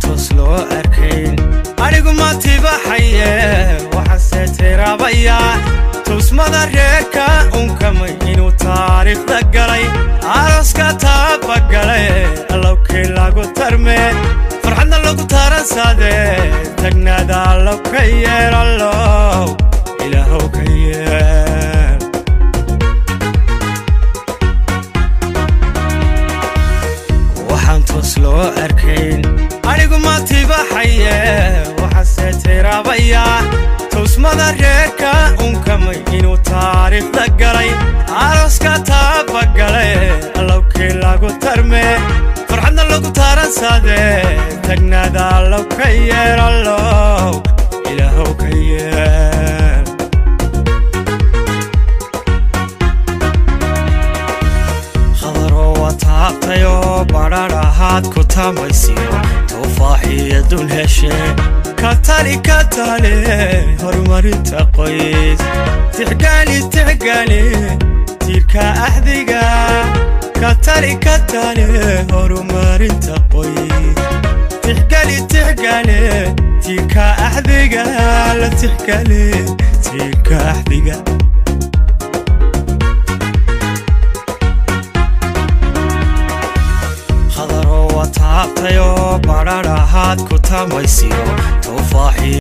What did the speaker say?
tuslo arkayn anigu ma tibaxaye waxase tirabaya tusmada reerka unkamay inuu taariikhda galay araska taabagalay allowkii lagu tarme farxadna lagu taransaade tagnaada allow ka yeelallow ilaahow ka yeel waxaan tuslo arkayn anigu ma tibaxaye waxase tirabaya tusmada reerka unkamay inuu taariikhda galay araska taabagalay allowkii lagu tarme farxadna lagu taransaade tagnaada allow ka yeelallow ilaahow ka yeel khadaro wataabtayo badhadhahaad ku tamaysiyo tufaaxiya dun heshe katali horumarinta qoys tixgaali tiirka axdiga katali horumarinta qoys tixgaali tiirka axdiga la tixgaali tiirka axdiga khadaro wataabtayo badhadhahaad ku tamaysiyo tufaaxiya